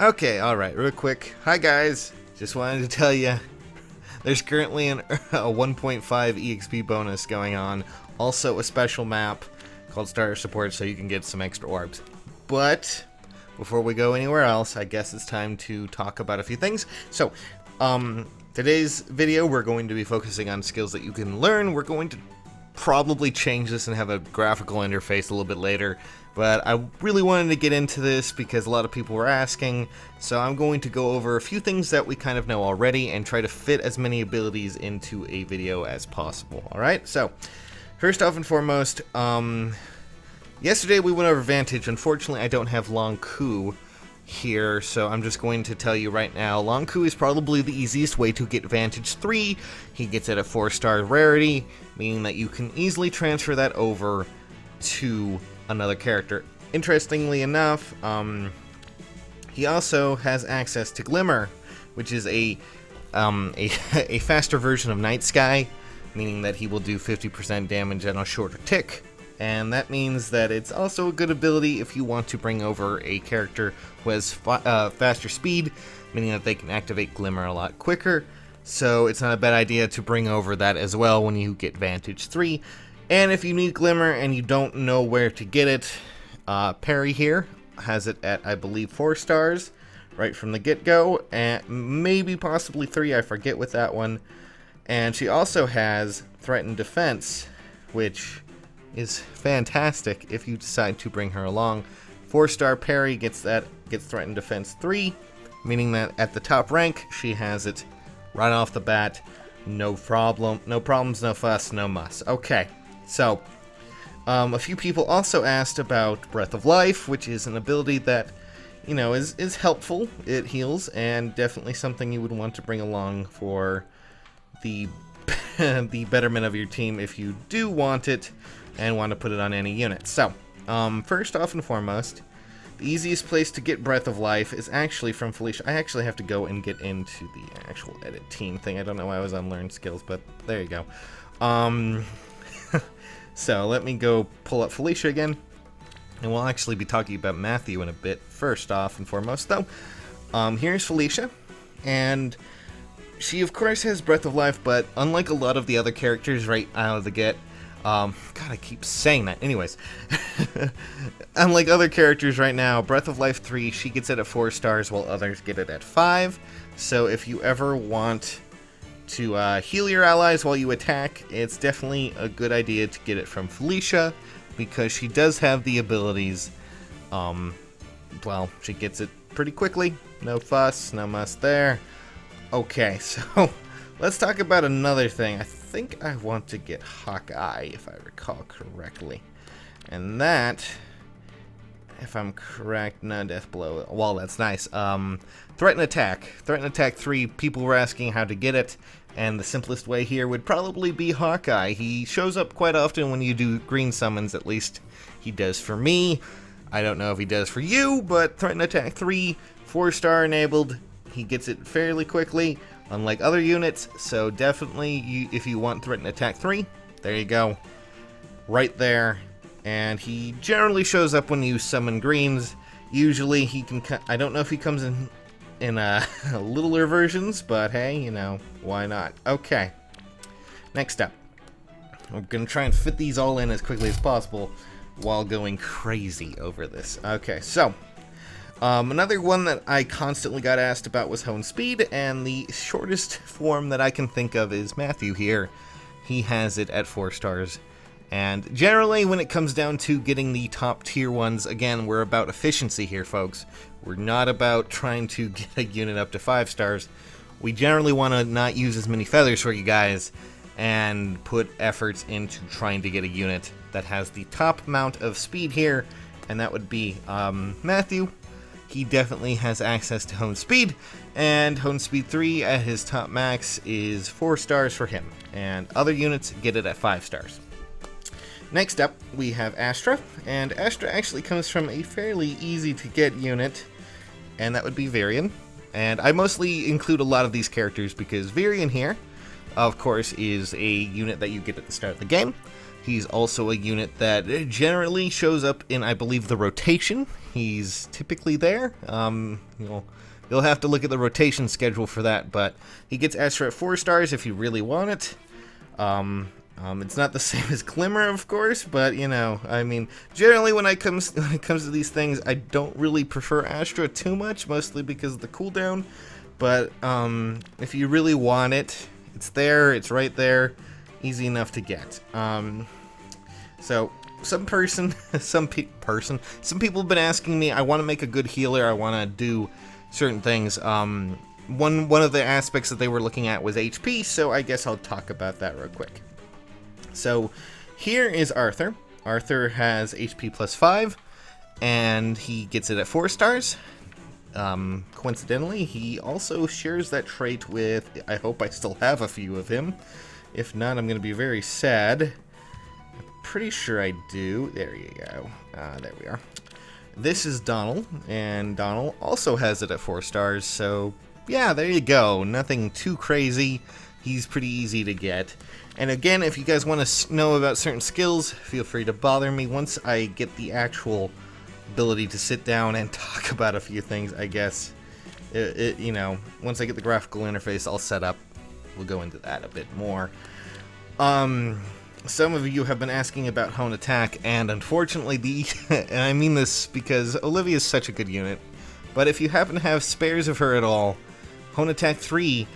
Okay, alright, real quick. Hi guys, just wanted to tell you, there's currently a 1.5 EXP bonus going on. Also a special map called Starter Support so you can get some extra orbs. But, before we go anywhere else, I guess it's time to talk about a few things. So, today's video we're going to be focusing on skills that you can learn. We're going to probably change this and have a graphical interface a little bit later, but I really wanted to get into this because a lot of people were asking, so I'm going to go over a few things that we kind of know already and try to fit as many abilities into a video as possible. Alright, so first off and foremost, yesterday we went over Vantage. Unfortunately I don't have lon'qu here, so I'm just going to tell you right now, lon'qu is probably the easiest way to get Vantage 3. He gets it at 4-star rarity, meaning that you can easily transfer that over to another character. Interestingly enough, he also has access to Glimmer, which is a faster version of Night Sky, meaning that he will do 50% damage on a shorter tick. And that means that it's also a good ability if you want to bring over a character who has faster speed, meaning that they can activate Glimmer a lot quicker. So it's not a bad idea to bring over that as well when you get Vantage 3. And if you need Glimmer and you don't know where to get it, Perry here has it at, I believe, 4 stars right from the get-go, and maybe possibly 3, I forget with that one. And she also has Threatened Defense, which is fantastic if you decide to bring her along. 4-star Perry gets Threatened Defense 3, meaning that at the top rank she has it right off the bat. No problems, no fuss, no muss. Okay, so a few people also asked about Breath of Life, which is an ability that, you know, is helpful. It heals, and definitely something you would want to bring along for the the betterment of your team if you do want it and want to put it on any unit. So, first off and foremost, the easiest place to get Breath of Life is actually from Felicia. I actually have to go and get into the actual edit team thing. I don't know why I was on Learn Skills, but there you go. So, let me go pull up Felicia again, and we'll actually be talking about Matthew in a bit. First off and foremost, though, here's Felicia, and she, of course, has Breath of Life, but unlike a lot of the other characters right out of the get, God, I keep saying that. Anyways, unlike other characters right now, Breath of Life 3, she gets it at 4 stars while others get it at 5. So if you ever want to heal your allies while you attack, it's definitely a good idea to get it from Felicia, because she does have the abilities. Well, she gets it pretty quickly. No fuss, no muss there. Okay, so let's talk about another thing. I think I want to get Hawkeye, if I recall correctly. And that, if I'm correct, no, Death Blow. Well, that's nice. Threaten Attack. Threaten Attack 3, people were asking how to get it, and the simplest way here would probably be Hawkeye. He shows up quite often when you do green summons, at least he does for me. I don't know if he does for you, but Threaten Attack 3, 4-star enabled. He gets it fairly quickly, unlike other units, so definitely, if you want Threaten Attack 3, there you go, right there. And he generally shows up when you summon greens. Usually he can, I don't know if he comes in littler versions, but hey, you know, why not? Okay, next up, we're gonna try and fit these all in as quickly as possible while going crazy over this. Okay, so another one that I constantly got asked about was Hone Speed, and the shortest form that I can think of is Matthew here. He has it at 4 stars. And generally, when it comes down to getting the top tier ones, again, we're about efficiency here, folks. We're not about trying to get a unit up to 5 stars. We generally want to not use as many feathers for you guys and put efforts into trying to get a unit that has the top amount of speed here, and that would be Matthew. He definitely has access to Hone Speed, and Hone Speed 3 at his top max is 4 stars for him, and other units get it at 5 stars. Next up, we have Astra, and Astra actually comes from a fairly easy to get unit, and that would be Varian. And I mostly include a lot of these characters because Varian here, of course, is a unit that you get at the start of the game. He's also a unit that generally shows up in, I believe, the rotation. He's typically there. You'll have to look at the rotation schedule for that, but he gets extra at 4 stars if you really want it. It's not the same as Glimmer, of course, but I mean, generally when it comes to these things, I don't really prefer Astra too much, mostly because of the cooldown. But if you really want it, it's there, it's right there, easy enough to get. So some people have been asking me, I want to make a good healer, I want to do certain things. One of the aspects that they were looking at was HP, so I guess I'll talk about that real quick. So here is Arthur. Arthur has HP plus 5, and he gets it at 4 stars. Coincidentally, he also shares that trait with, I hope I still have a few of him. If not, I'm going to be very sad. I'm pretty sure I do. There you go. There we are. This is Donald, and Donald also has it at 4 stars, so yeah, there you go. Nothing too crazy. He's pretty easy to get. And again, if you guys want to know about certain skills, feel free to bother me. Once I get the actual ability to sit down and talk about a few things, I guess, once I get the graphical interface all set up, we'll go into that a bit more. Some of you have been asking about Hone Attack, and unfortunately, and I mean this because Olivia is such a good unit, but if you happen to have spares of her at all, Hone Attack 3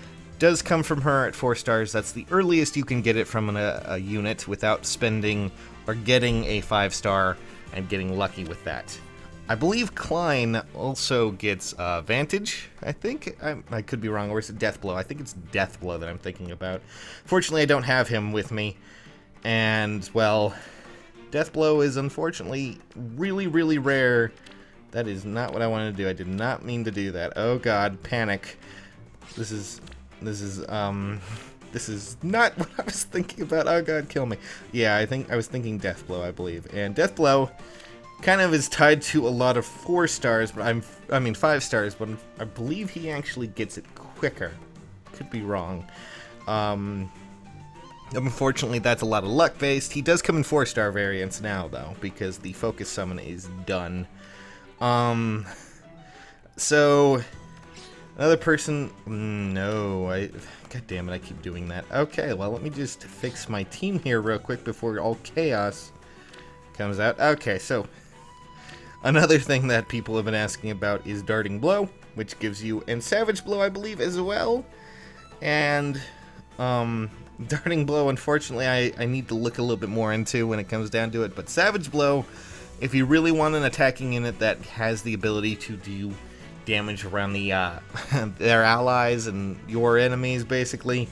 does come from her at 4 stars. That's the earliest you can get it from a unit without spending or getting a 5-star and getting lucky with that. I believe Klein also gets Vantage, I think. I could be wrong, or is it Deathblow? I think it's Deathblow that I'm thinking about. Fortunately, I don't have him with me. And, well, Deathblow is unfortunately really, really rare. That is not what I wanted to do. I did not mean to do that. Oh god, panic. This is not what I was thinking about. Oh god, kill me. Yeah, I was thinking Deathblow, I believe. And Deathblow kind of is tied to a lot of 4 stars, but I mean 5 stars, but I believe he actually gets it quicker. Could be wrong. Unfortunately, that's a lot of luck based. He does come in 4-star variants now, though, because the focus summon is done. So another person. God damn it! I keep doing that. Okay, well, let me just fix my team here real quick before all chaos comes out. Okay, so another thing that people have been asking about is Darting Blow, which gives you, and Savage Blow, I believe, as well. And Darting Blow, unfortunately, I need to look a little bit more into when it comes down to it. But Savage Blow, if you really want an attacking unit that has the ability to do damage around the their allies and your enemies, basically,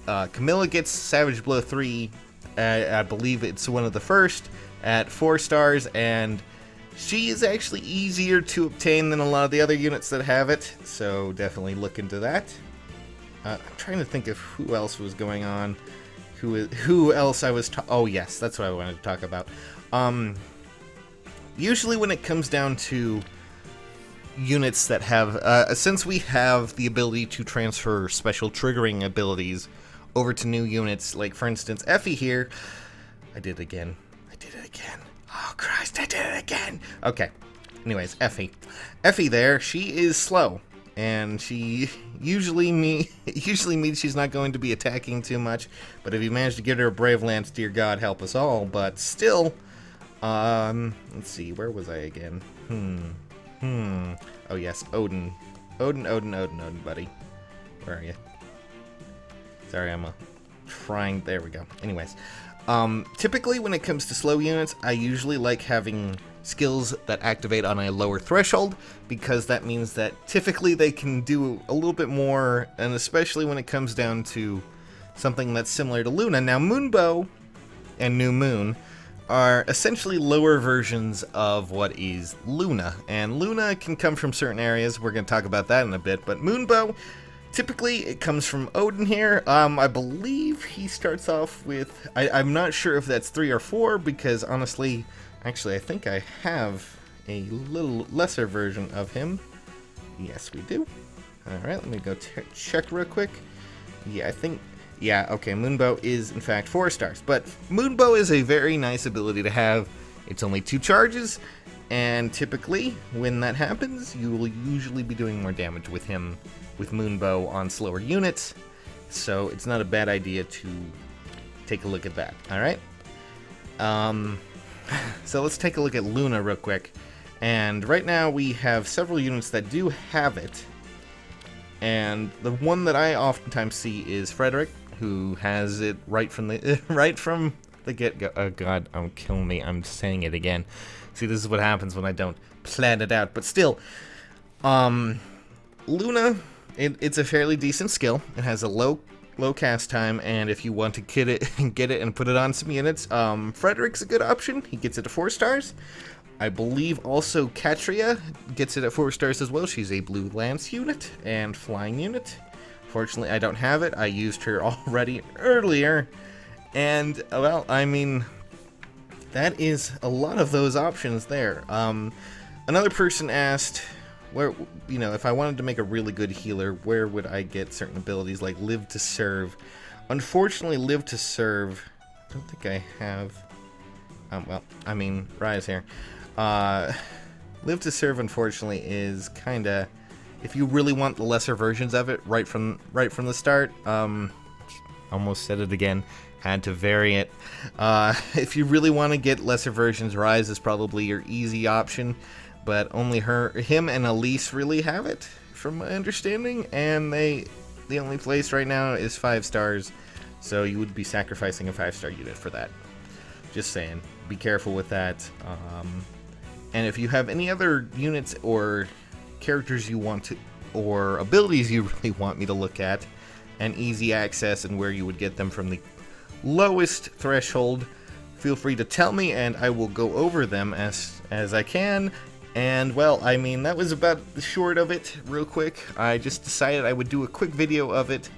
Camilla gets Savage Blow 3. I believe it's one of the first at 4 stars, and she is actually easier to obtain than a lot of the other units that have it. So definitely look into that. I'm trying to think of who else was going on. Who else I was oh yes, that's what I wanted to talk about. Usually when it comes down to units that have, since we have the ability to transfer special triggering abilities over to new units, like for instance Effie here. I did it again. Oh Christ, I did it again. Okay, anyways, Effie there, she is slow. And she usually means she's not going to be attacking too much. But if you manage to get her a Brave Lance, dear God, help us all. But still, let's see, where was I again? Oh yes, Odin, buddy. Where are you? Sorry, I'm trying. There we go. Anyways, typically when it comes to slow units, I usually like having skills that activate on a lower threshold, because that means that typically they can do a little bit more, and especially when it comes down to something that's similar to Luna. Now, Moonbow and New Moon are essentially lower versions of what is Luna, and Luna can come from certain areas. We're going to talk about that in a bit, but Moonbow, typically it comes from Odin here. I believe he starts off with, I'm not sure if that's 3 or 4, because honestly, actually, I think I have a little lesser version of him. Yes, we do. Alright, let me go check real quick. Yeah, I think Yeah, okay, Moonbow is in fact 4 stars, but Moonbow is a very nice ability to have. It's only 2 charges, and typically, when that happens, you will usually be doing more damage with him with Moonbow on slower units, so it's not a bad idea to take a look at that, alright? So let's take a look at Luna real quick, and right now we have several units that do have it, and the one that I oftentimes see is Frederick, who has it right from the get-go. Oh god, killing me, I'm saying it again. See, this is what happens when I don't plan it out, but still, Luna, it's a fairly decent skill. It has a low cast time, and if you want to get it and put it on some units, Frederick's a good option. He gets it to 4 stars. I believe also Katria gets it at 4 stars as well. She's a blue lance unit and flying unit. Fortunately, I don't have it. I used her already earlier, and well, I mean, that is a lot of those options there. Another person asked, where, you know, if I wanted to make a really good healer, where would I get certain abilities like Live to Serve? Unfortunately, Live to Serve, I don't think I have. Well, I mean, Rise here. Live to Serve, unfortunately, is kind of, if you really want the lesser versions of it right from the start. Almost said it again. Had to vary it. If you really want to get lesser versions, Rise is probably your easy option, but only him and Elise really have it, from my understanding, and the only place right now is 5 stars, so you would be sacrificing a 5-star unit for that. Just saying, be careful with that. And if you have any other units or characters you want to, or abilities you really want me to look at, and easy access and where you would get them from the lowest threshold, feel free to tell me and I will go over them as I can. And well, I mean, that was about the short of it, real quick. I just decided I would do a quick video of it.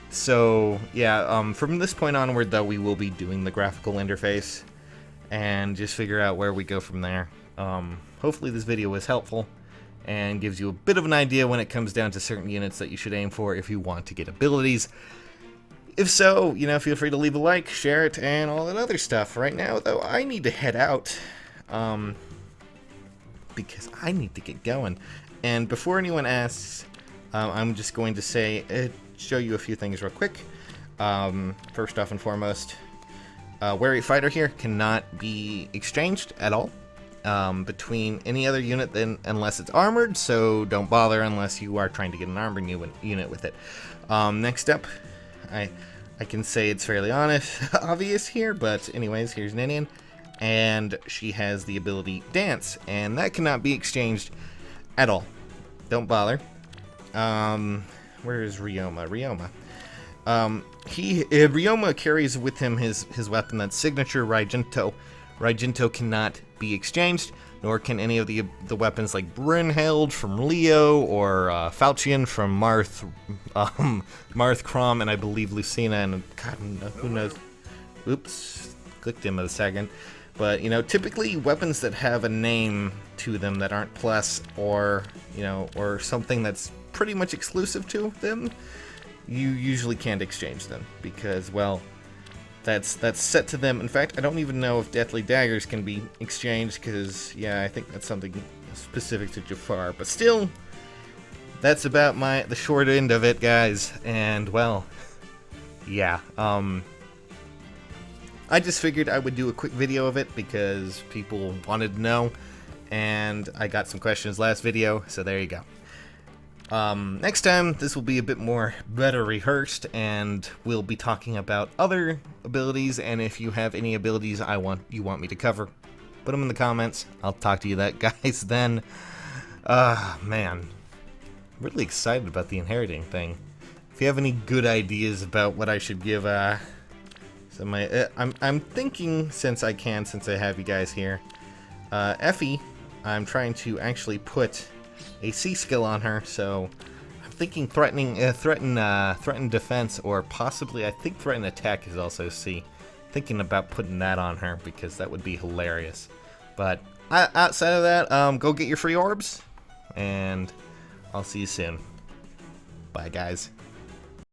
So yeah, from this point onward though, we will be doing the graphical interface and just figure out where we go from there. Hopefully this video was helpful and gives you a bit of an idea when it comes down to certain units that you should aim for if you want to get abilities. If so, you know, feel free to leave a like, share it, and all that other stuff. Right now, though, I need to head out, because I need to get going. And before anyone asks, I'm just going to show you a few things real quick. First off and foremost, Wary Fighter here cannot be exchanged at all between any other unit unless it's armored, so don't bother unless you are trying to get an armored unit with it. Next up, I can say it's fairly obvious here, but anyways, here's Ninian, and she has the ability Dance, and that cannot be exchanged at all. Don't bother. Where is Ryoma? Ryoma carries with him his weapon, that's signature Raijinto. Raijinto cannot be exchanged, nor can any of the weapons like Brynhild from Leo or Falchion from Marth Crom, and I believe Lucina, and God, who knows? Oops, clicked him a second. But you know, typically weapons that have a name to them that aren't plus, or you know, or something that's pretty much exclusive to them, you usually can't exchange them because, well, that's set to them. In fact, I don't even know if Deathly Daggers can be exchanged because, yeah, I think that's something specific to Jafar. But still, that's about the short end of it, guys. And, well, yeah. I just figured I would do a quick video of it because people wanted to know. And I got some questions last video, so there you go. Next time, this will be a bit better rehearsed, and we'll be talking about other abilities, and if you have any abilities you want me to cover, put them in the comments. I'll talk to you guys then. Man, really excited about the inheriting thing. If you have any good ideas about what I should give, I'm thinking, since I have you guys here, Effie, I'm trying to actually put a C skill on her, so I'm thinking threaten defense, or possibly I think threaten attack is also C. Thinking about putting that on her because that would be hilarious. But outside of that, go get your free orbs, and I'll see you soon. Bye, guys.